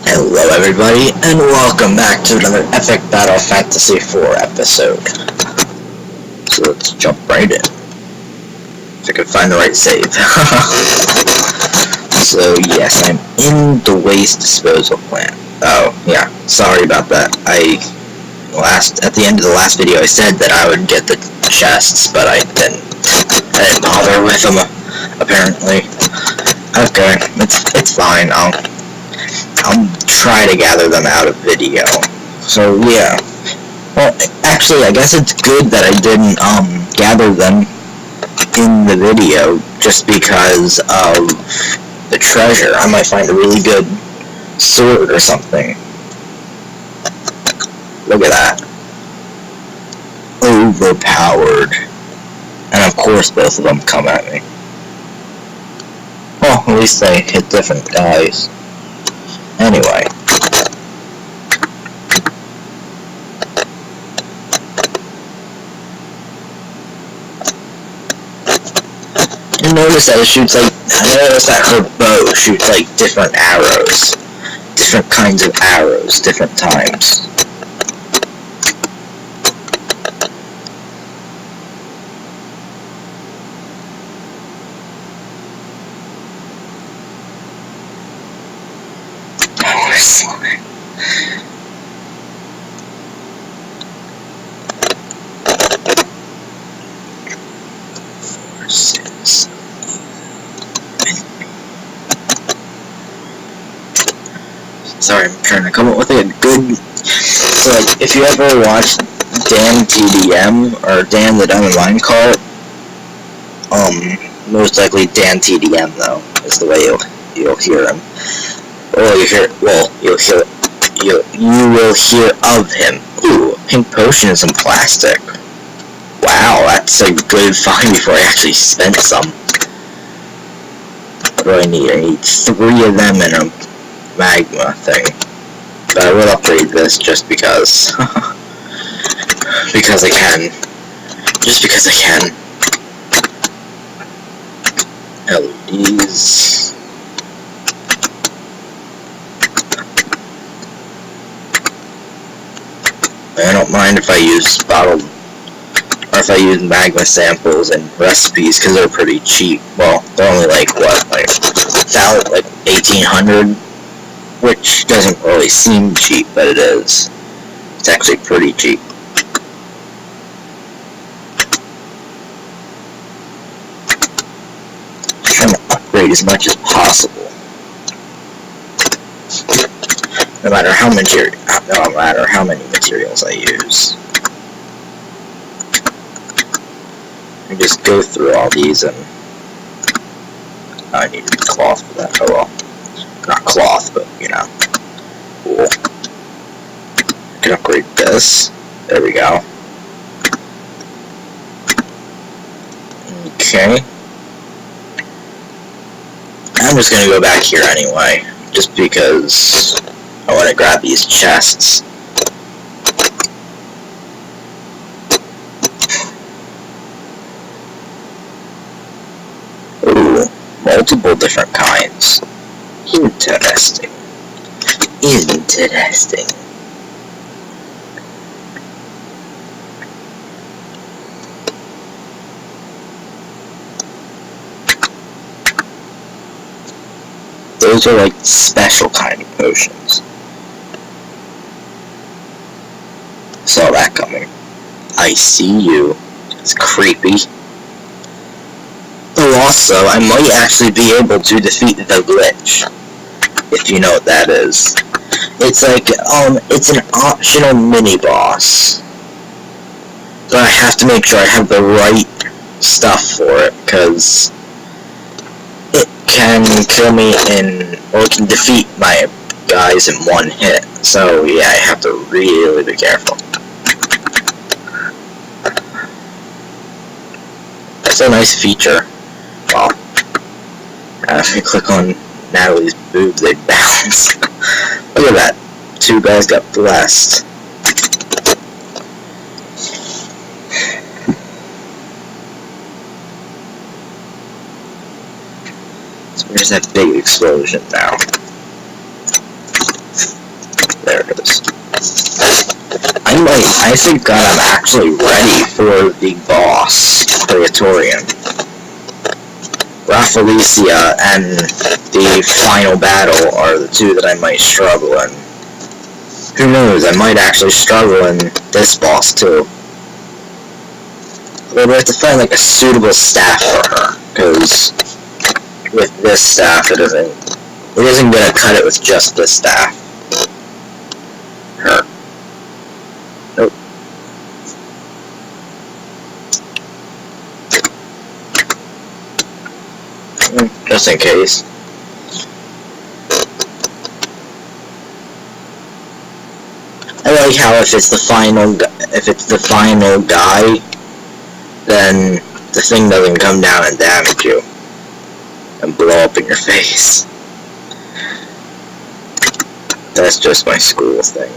Hello everybody, and welcome back to another epic Battle Fantasy 4 episode. So let's jump right in. If I can find the right save. So yes, I'm in the waste disposal plant. Oh, yeah, sorry about that. At the end of the last video I said that I would get the chests, but I didn't bother with them, apparently. Okay, it's fine, I'll try to gather them out of video. So yeah. Well, actually, I guess it's good that I didn't gather them in the video, just because of the treasure. I might find a really good sword or something. Look at that. Overpowered. And of course both of them come at me. Well, at least they hit different guys. Anyway. You notice that her bow shoots like different arrows. Different kinds of arrows, different times. Sorry, I'm trying to come up with a good... So, like, if you ever watched Dan TDM, or Dan the Diamond Mine Cart, most likely Dan TDM, though, is the way you'll hear him. Or you will hear of him. Ooh, pink potion and some plastic. Wow, that's a good find before I actually spent some. What do I need? I need 3 of them and a magma thing. But I will upgrade this just because. Because I can. Just because I can. LEDs. I don't mind if I use magma samples and recipes, because they're pretty cheap. Well, they're only like 1800, which doesn't really seem cheap, but it is. It's actually pretty cheap. Just trying to upgrade as much as possible. No matter how many materials I use. I just go through all these and I need cloth for that. Oh well. Not cloth, but you know. Cool. I can upgrade this. There we go. Okay. I'm just gonna go back here anyway, just because I want to grab these chests. Ooh, multiple different kinds. Interesting. Interesting. Those are like special kind of potions. Saw that coming. I see you. It's creepy. Oh, also, I might actually be able to defeat the glitch, if you know what that is. It's like, it's an optional mini-boss. But I have to make sure I have the right stuff for it, because it can kill me or it can defeat my guys in one hit. So, yeah, I have to really be careful. That's a nice feature. Well, if you click on Natalie's boobs, they bounce. Look at that. 2 guys got blessed. So where's that big explosion now? I think I'm actually ready for the boss, Praetorian. Rafflesia and the final battle are the two that I might struggle in. Who knows, I might actually struggle in this boss too. But we have to find like a suitable staff for her, because with this staff it isn't gonna cut it with just this staff. Her. Nope. Just in case. I like how if it's the final guy, then the thing doesn't come down and damage you and blow up in your face. That's just my school thing.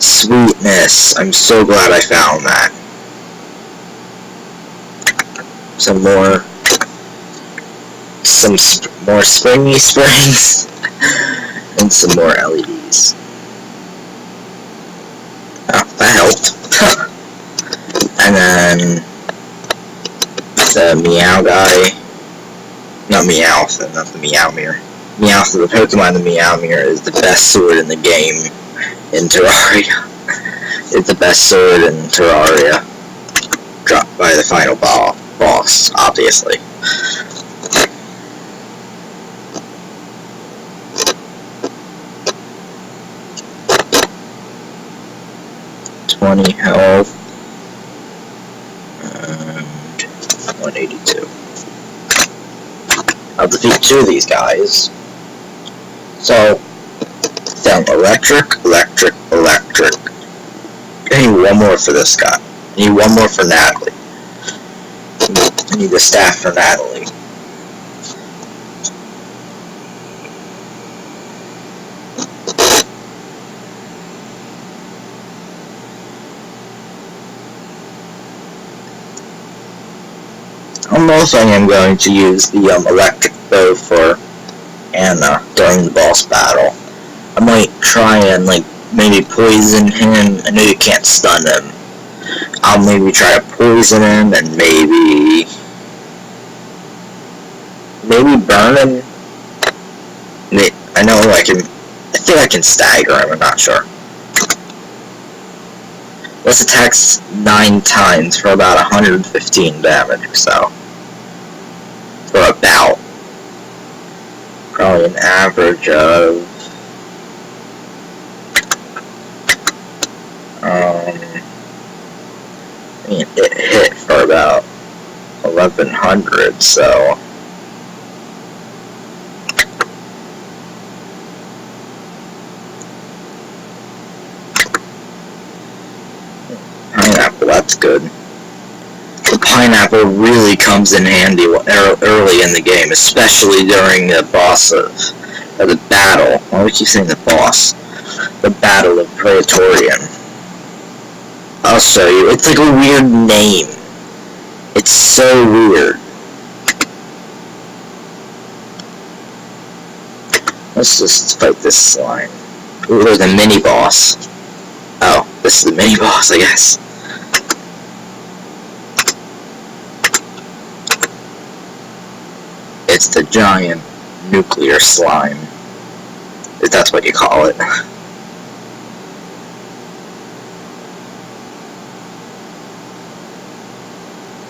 Sweetness! I'm so glad I found that. Some more springy springs and some more LEDs. Oh, that helped. And then the Meow guy. Not Meowth, not the Meow Mirror. Meowth, the Pokemon, the Meow Mirror is the best sword in the game in Terraria. It's the best sword in Terraria. Dropped by the final boss, obviously. Health and 182. I'll defeat two of these guys. So, down electric. I need one more for this guy. I need one more for Natalie. I need the staff for Natalie. I don't know if I am going to use the electric bow for Anna during the boss battle. I might try and maybe poison him. I know you can't stun him. I'll maybe try to poison him and maybe burn him. I know I think I can stagger him, I'm not sure. Let's attack 9 times for about 115 damage or so. For about probably an average of it hit for about 1100, so pineapple, that's good. The pineapple really comes in handy early in the game, especially during the boss of the battle. Why do we keep saying the boss? The Battle of Praetorian. I'll show you. It's like a weird name. It's so weird. Let's just fight this slime. Ooh, there's a mini boss. Oh, this is the mini boss, I guess. It's the giant nuclear slime. If that's what you call it.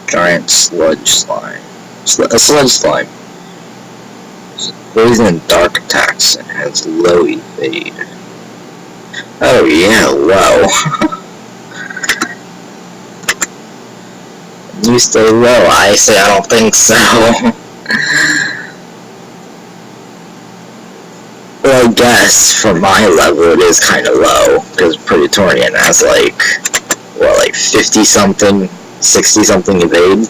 Giant sludge slime. A sludge slime. Poison and dark attacks and has low evade. Oh yeah, low. You stay low. I say I don't think so. Well, I guess for my level it is kind of low, because Praetorian has like 50 something, 60 something evade.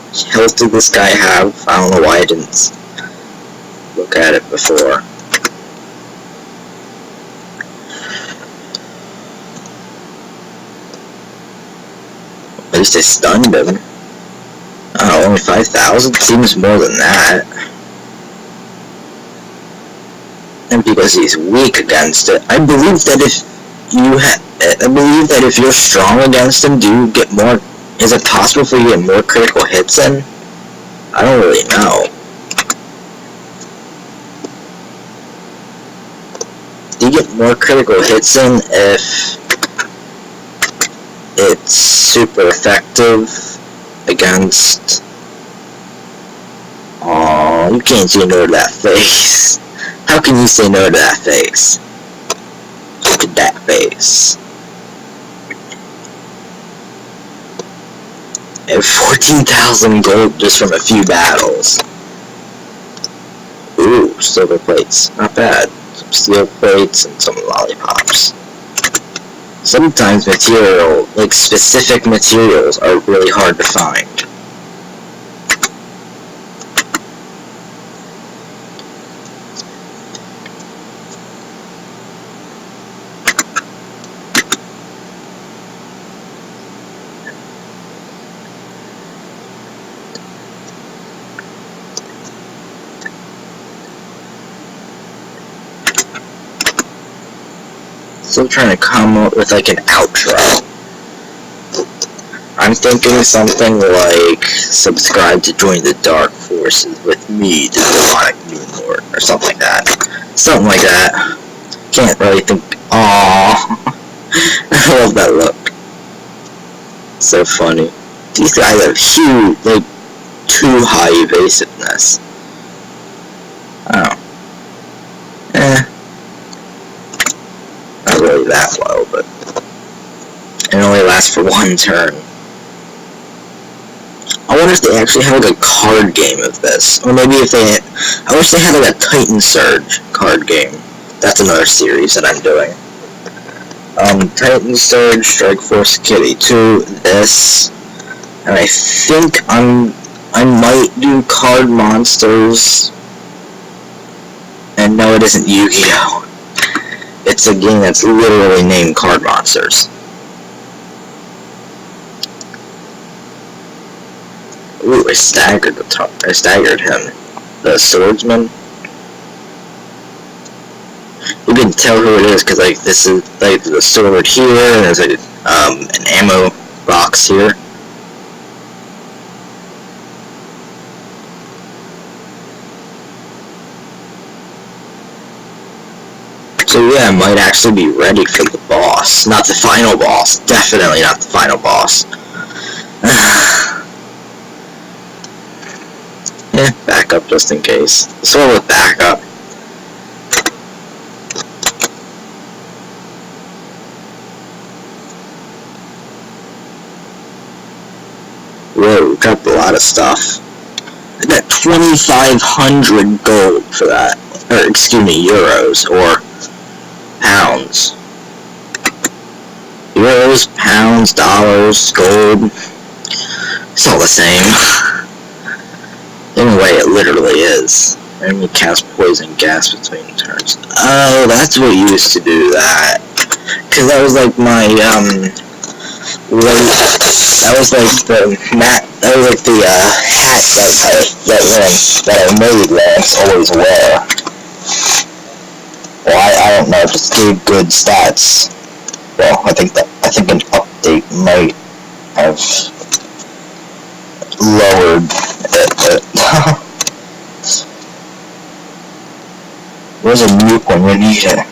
What health did this guy have? I don't know why I didn't look at it before. At least I stunned him. Oh, only 5,000? Seems more than that. and because he's weak against it. I believe that if you're strong against him, do you get more? Is it possible for you to get more critical hits in? I don't really know. Do you get more critical hits in if it's super effective against? Oh, you can't say no to that face. How can you say no to that face? Look at that face. And 14,000 gold just from a few battles. Ooh, silver plates. Not bad. Some steel plates and some lollipops. Sometimes specific materials are really hard to find. Still trying to come up with like an outro. I'm thinking something like subscribe to join the dark forces with me, the demonic Moon Lord, or something like that. Something like that. Can't really think. Aww. I love that look. So funny. These guys have huge, like, too high evasiveness. Oh. Not really that low, but it only lasts for one turn. I wonder if they actually have like a card game of this, or maybe if they. I wish they had like a Titan Surge card game. That's another series that I'm doing. Titan Surge, Strike Force, Kitty 2, this, and I think I might do Card Monsters. And no, it isn't Yu-Gi-Oh! It's a game that's literally named Card Monsters. Ooh, I staggered him. The swordsman. You can tell who it is because like this is like the sword here, and there's like an ammo box here. So yeah, I might actually be ready for the boss. Not the final boss. Definitely not the final boss. Backup just in case. Sword with backup. Whoa, dropped a lot of stuff. I got 2,500 gold for that. Or, excuse me, euros, or pounds. Euros, pounds, dollars, gold. It's all the same. Anyway, it literally is. Enemy cast poison gas between turns. Oh, that's what used to do that. Cause that was like my, that was like the hat that I made Lance always wear. Well, I don't know, just gave good stats. Well, I think an update might have lowered it. Where's a nuke when you need it?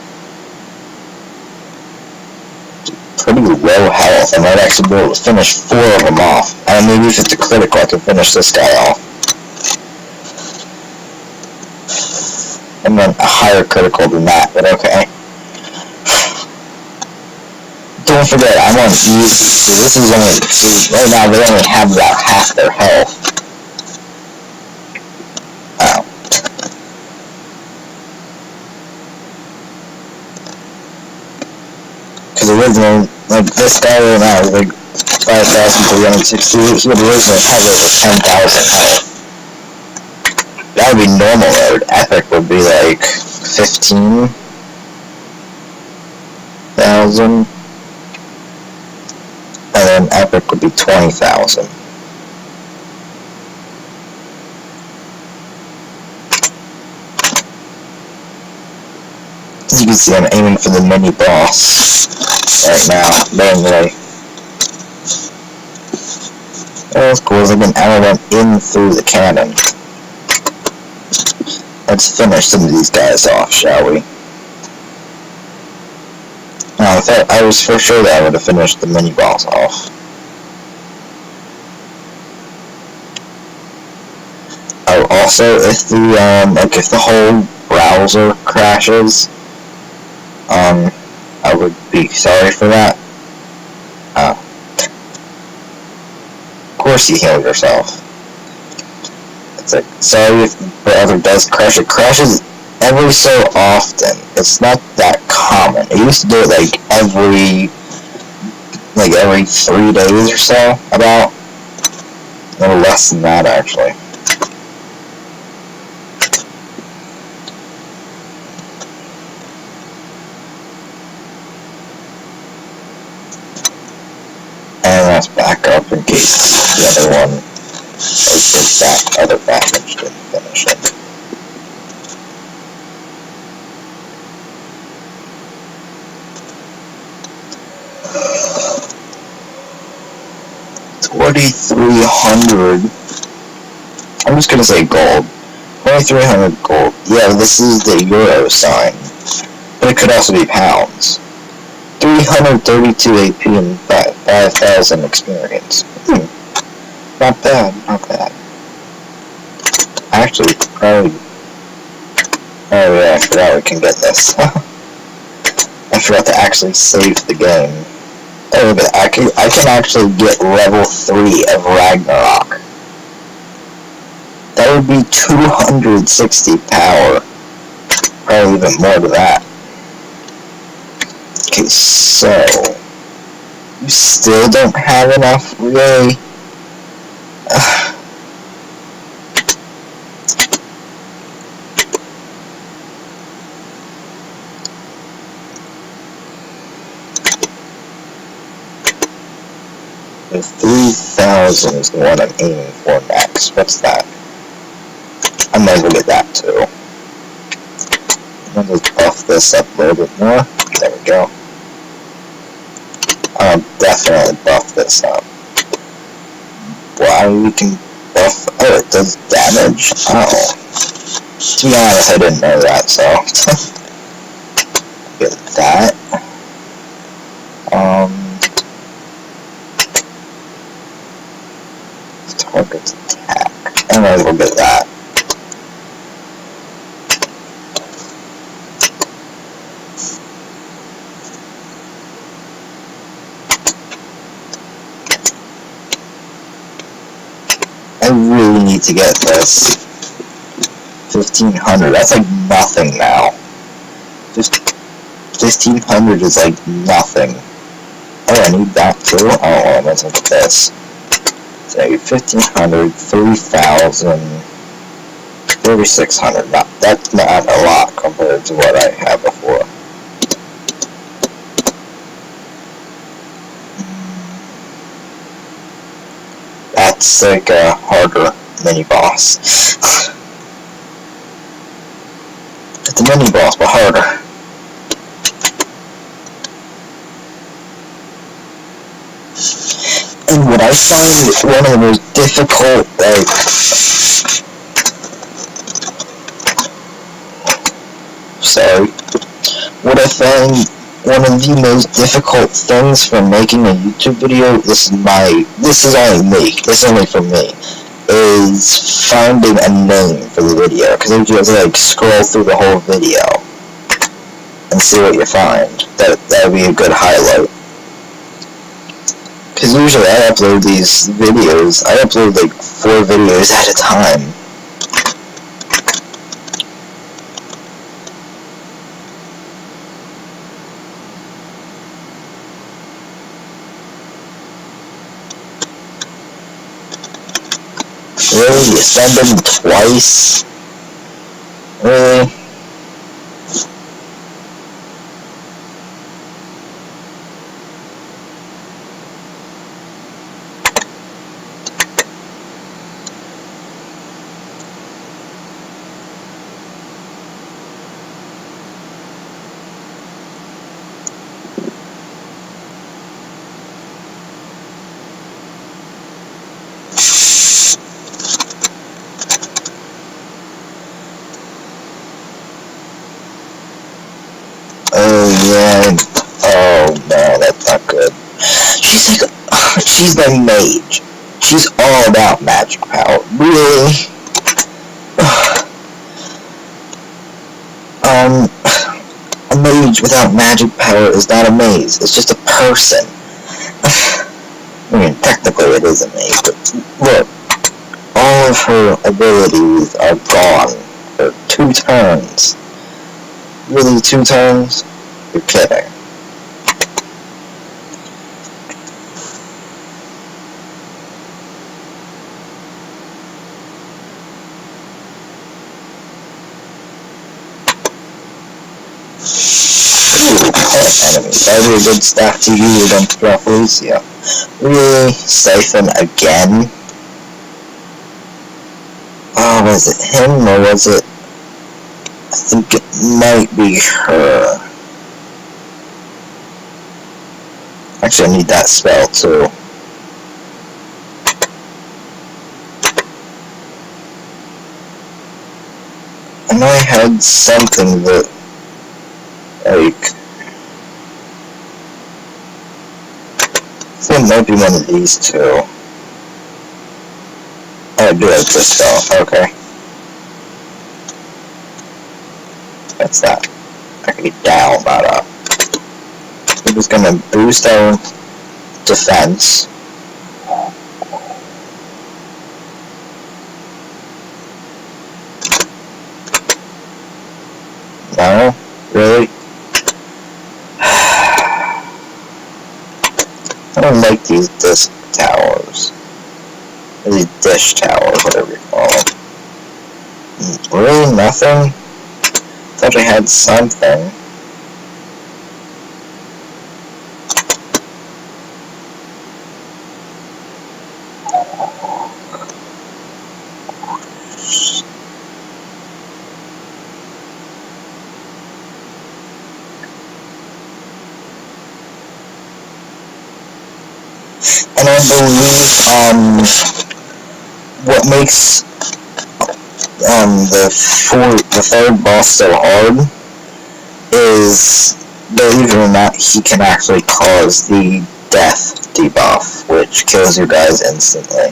Pretty low health. I might actually be able to finish 4 of them off. And maybe if it's a critical, I can finish this guy off. And then a higher critical than that, but okay. Don't forget, I'm on easy, so this is only, right now they only have about half their health. Wow. Because originally, like, this guy right now is like 5,368, he would originally have over 10,000 health. That would be normal mode. Epic would be like 15,000. And then Epic would be 20,000. As you can see, I'm aiming for the mini boss right now, mainly. Oh, that's cool. Like an element in through the cannon. Let's finish some of these guys off, shall we? I thought I was for sure that I would have finished the mini boss off. Oh, also, if the whole browser crashes, I would be sorry for that. Of course you healed yourself. It's like, sorry if the browser does crash. It crashes every so often. It's not that common. It used to do it like every 3 days or so, about. A little less than that, actually. And let's back up in case the other one, or that other package didn't finish it. $2,300. I'm just gonna say gold. 2,300 gold. Yeah, this is the euro sign, but it could also be pounds. 332 AP and 5,000 experience. Not bad, not bad. Actually, probably. Oh yeah, I forgot we can get this. I forgot to actually save the game. Oh, but I can actually get level 3 of Ragnarok. That would be 260 power. Probably even more to that. Okay, so you still don't have enough, really? The 3,000 is the one I'm aiming for next. What's that? I might go get that too. I'll just buff this up a little bit more. There we go. I'll definitely buff this up. Why we can buff... Oh, it does damage? Oh. To be honest, I didn't know that, so... Get that. Target's attack. I might as well get that. I really need to get this. 1,500. That's like nothing now. Just 1,500 is like nothing. Oh, I need that too? Oh, I might as well get this. So 1,500, 3,000, 3,600. That's not a lot compared to what I had before. That's like a harder mini boss. It's a mini boss, but harder. And what I find one of the most difficult, what I find one of the most difficult things for making a YouTube video, this is only me, this is only for me, is finding a name for the video, because if you have to scroll through the whole video and see what you find, that would be a good highlight. Because usually I upload these videos, I upload 4 videos at a time. Really? You send them twice? Really? she's the mage. She's all about magic power. Really? A mage without magic power is not a mage. It's just a person. I mean, technically it is a mage, but look, all of her abilities are gone for 2 turns. Really, 2 turns? You're kidding. Enemies. That would be a good staff to use against Felicia. Really? Siphon again? Oh, was it him or was it... I think it might be her. Actually, I need that spell too. I know I had something that... like... I think it might be one of these two. Oh, I do have this spell. Okay. That's that. I can be down, not up. We're just gonna boost our defense. No? Really? I don't like these disc towers. Or these dish towers, whatever you call them. Really? Nothing? Thought I had something. And I believe, what makes, the third boss so hard is, believe it or not, he can actually cause the death debuff, which kills you guys instantly.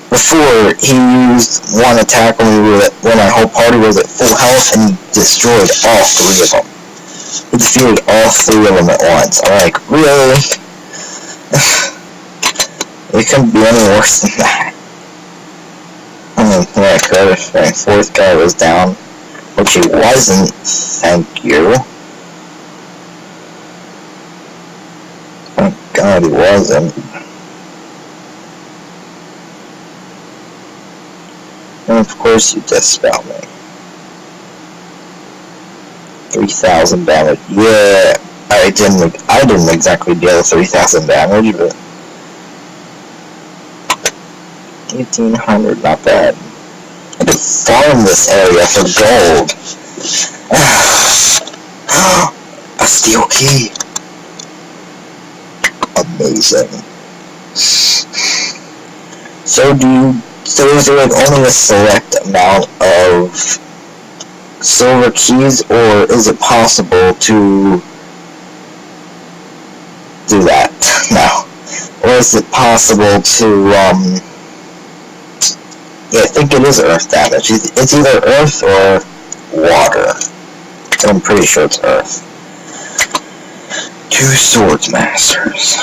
Before, he used one attack when our whole party was at full health, and he destroyed all 3 of them. He defeated all 3 of them at once. I'm like, really? It couldn't be any worse than that. I mean, yeah, Curtis, my 4th guy was down, which he wasn't, thank you. Thank God he wasn't. And of course you dispel me. 3,000 damage. Yeah, I didn't exactly deal 3,000 damage, but 1,800, not bad. I could farm this area for gold. A steel key. Amazing. So is there like only a select amount of silver keys, or is it possible to do that? No. Or is it possible to, yeah, I think it is earth damage. It's either earth or water. I'm pretty sure it's earth. 2 swords masters.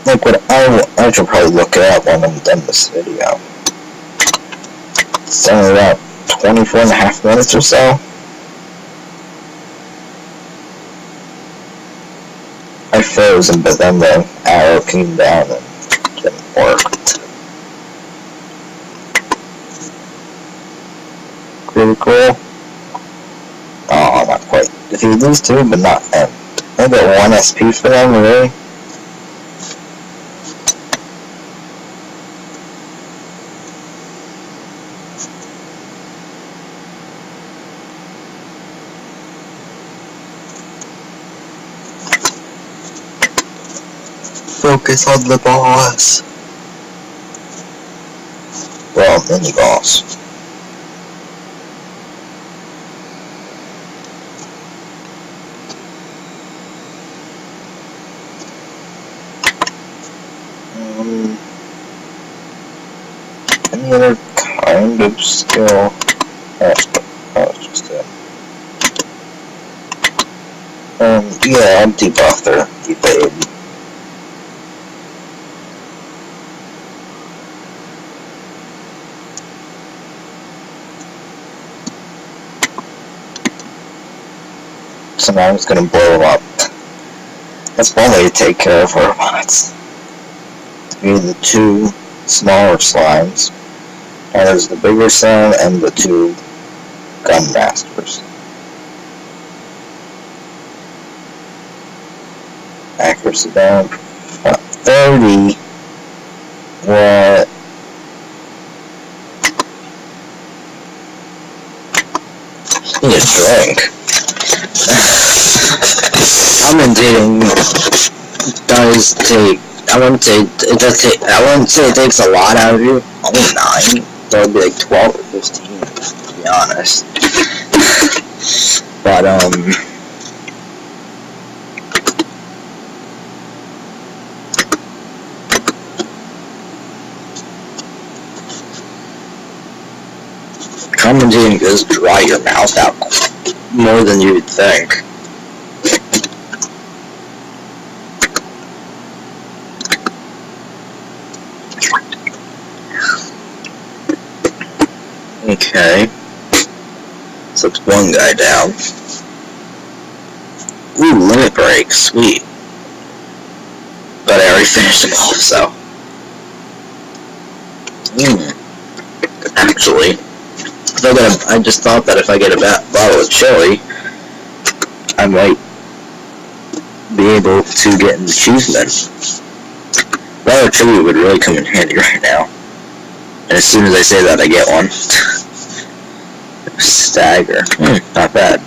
Like what I should probably look it up when I'm done this video. It's only about 24.5 minutes or so. I froze, but then the arrow came down and it worked. Really cool. Oh, not quite. Defeat these 2, but not them. I got 1 SP for them, really? Focus on the boss. Well, mini boss. Any other kind of skill? Oh, it's just it. Yeah, I'll debuff their evade. So now I'm just gonna blow them up. That's one way to take care of robots. Either the two smaller slimes, and there's the bigger slime and the two gun masters. Accuracy down. 30. What? I need a drink. Commentating does take, I wouldn't say it takes a lot out of you. Only 9. So it'd be like 12 or 15, to be honest. But, commentating does dry your mouth out more than you'd think. Okay. So it's one guy down. Ooh, limit break, sweet. But I already finished him off, so. Actually, I just thought that if I get a bottle of chili, I might be able to get an achievement. A bottle of chili would really come in handy right now. And as soon as I say that, I get one. Stagger. Not bad.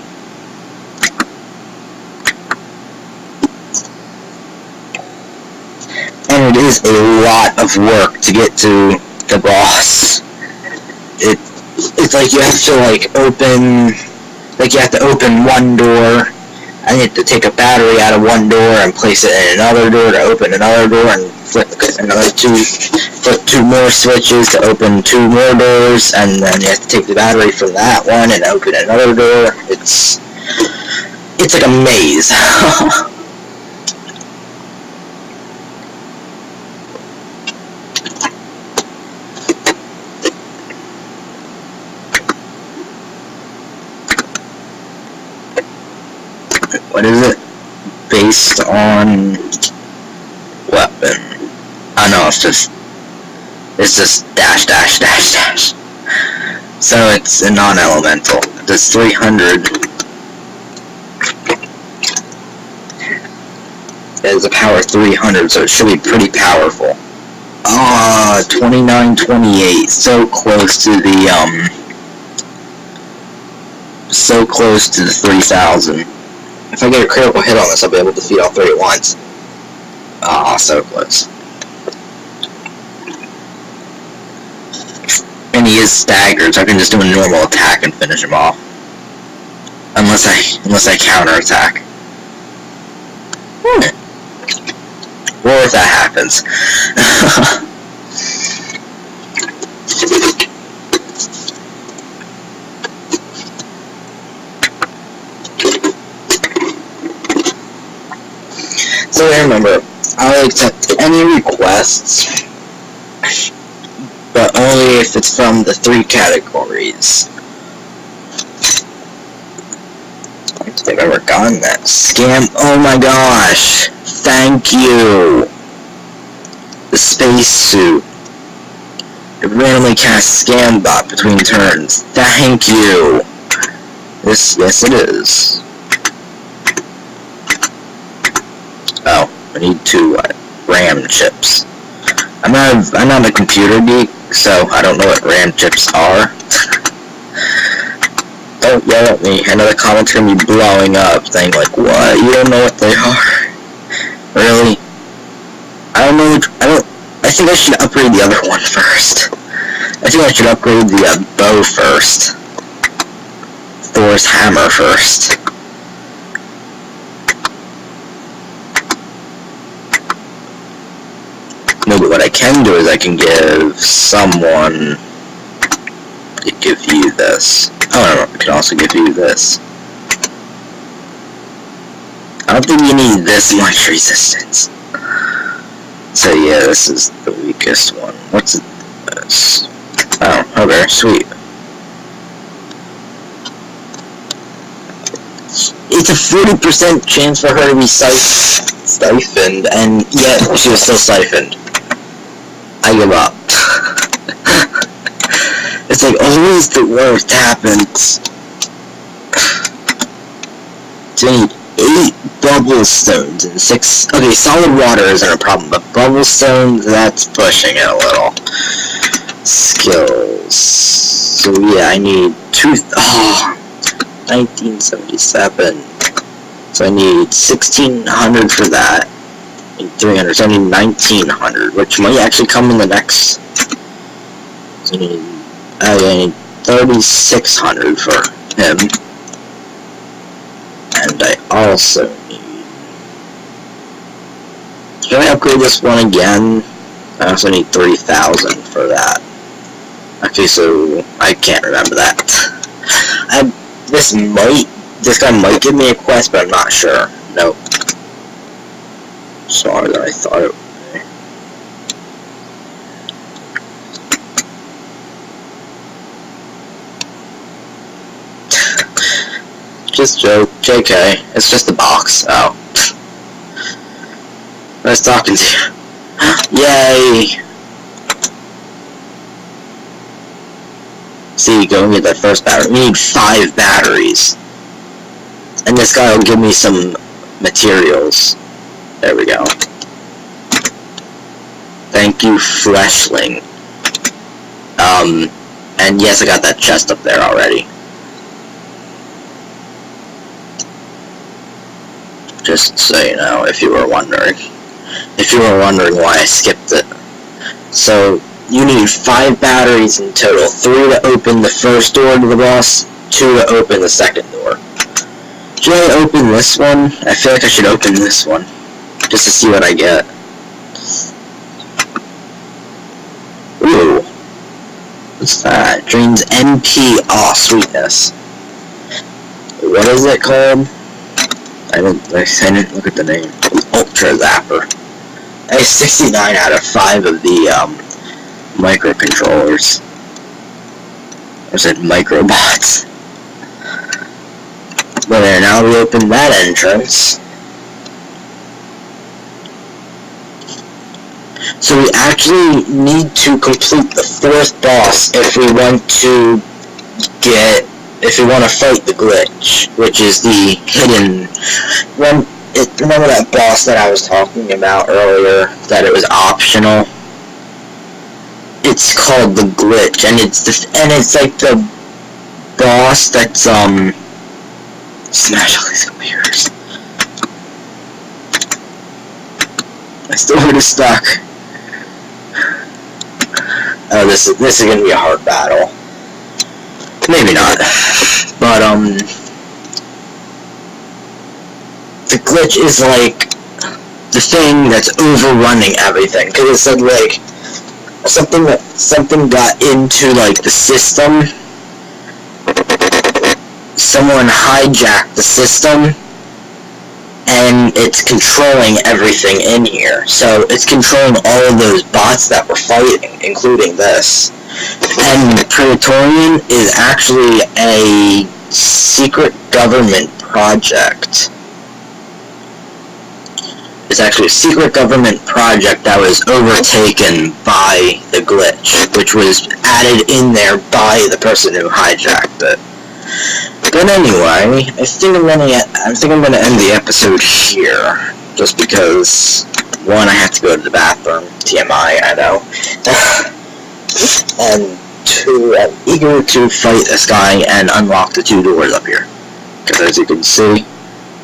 And it is a lot of work to get to the boss. It's like you have to open one door, and you have to take a battery out of one door and place it in another door to open another door, and flip two more switches to open 2 more doors, and then you have to take the battery from that one and open another door. It's like a maze. What is it? Based on weapon. Oh no, it's just dash. So it's a non-elemental. It does 300. It has a power 300, so it should be pretty powerful. 2928. So close to the 3000. If I get a critical hit on this, I'll be able to defeat all 3 at once. So close. And he is staggered, so I can just do a normal attack and finish him off. Unless I counterattack. Or if that happens. So remember, I'll accept any requests, but only if it's from the 3 categories. I've ever gotten that scam. Oh my gosh! Thank you! The spacesuit. It randomly casts scam bot between turns. Thank you! Yes it is. Oh, I need 2 RAM chips. I'm not a computer geek, so I don't know what RAM chips are. Don't yell at me. Another comment's gonna be blowing up, saying like, "What? You don't know what they are?" Really? I don't know. I think I should upgrade the other one first. I think I should upgrade the bow first. Thor's hammer first. No, but what I can do is I can give someone... give you this. Oh, no, I can also give you this. I don't think you need this much resistance. So yeah, this is the weakest one. What's this? Oh, okay, sweet. It's a 40% chance for her to be siphoned, and yet she was still siphoned. I give up. It's like always the worst happens. So I need 8 bubble stones and 6... Okay, solid water isn't a problem, but bubble stones, that's pushing it a little. Skills. So yeah, I need 1977. So I need 1600 for that. And 300, so I need 1900, which might actually come in the next... So I need 3600 for him. And I also need... Should I upgrade this one again? I also need 3000 for that. Okay, so I can't remember that. This guy might give me a quest, but I'm not sure. Nope. Sorry that I thought it would be. Just joke. JK. It's just a box. Oh. Nice talking to you. Yay! See, go and get that first battery. We need 5 batteries. And this guy will give me some materials. There we go. Thank you, Fleshling. And yes, I got that chest up there already. Just so you know, if you were wondering. If you were wondering why I skipped it. So, you need 5 batteries in total. 3 to open the first door to the boss, 2 to open the second door. Should I open this one? I feel like I should open this one. Just to see what I get. Ooh. What's that? Drains MP. Oh, sweetness. What is it called? I didn't look at the name. Ultra Zapper. I have 69 out of 5 of the, microcontrollers. I said microbots. But there, now we open that entrance. So we actually need to complete the 4th boss if we want to fight the glitch, which is the hidden one. Remember that boss that I was talking about earlier, that it was optional? It's called the glitch, and it's like the boss that's smash all these computers. I still would have stuck. Oh, this is gonna be a hard battle. Maybe not, but the glitch is like the thing that's overrunning everything, because it said like something got into like the system. Someone hijacked the system, and it's controlling everything in here. So it's controlling all of those bots that we're fighting, including this. And Praetorian is actually a secret government project. It's actually a secret government project that was overtaken by the glitch, which was added in there by the person who hijacked it. But anyway, I think I'm gonna end the episode here, just because 1, I have to go to the bathroom. TMI, I know. And 2, I'm eager to fight this guy and unlock the 2 doors up here. Because as you can see,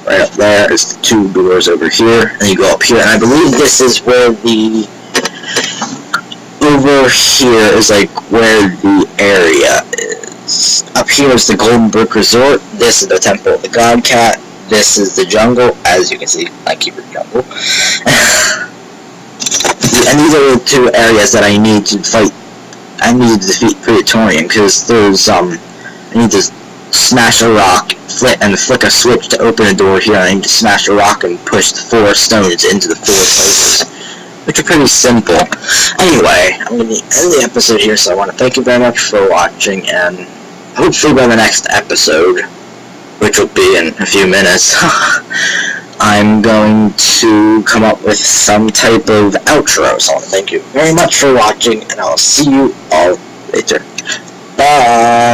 right up there is the 2 doors over here, and you go up here, and I believe this is where over here is like where the area is. Up here is the Golden Brook Resort. This is the Temple of the God Cat. This is the jungle. As you can see, I keep it jungle. and these are the two areas that I need to fight. I need to defeat Praetorian, because there's, I need to smash a rock, flick a switch to open a door here, and I need to smash a rock and push the 4 stones into the 4 places, which are pretty simple. Anyway, I'm going to end the episode here, so I want to thank you very much for watching, and hopefully by the next episode, which will be in a few minutes, I'm going to come up with some type of outro. So thank you very much for watching, and I'll see you all later. Bye!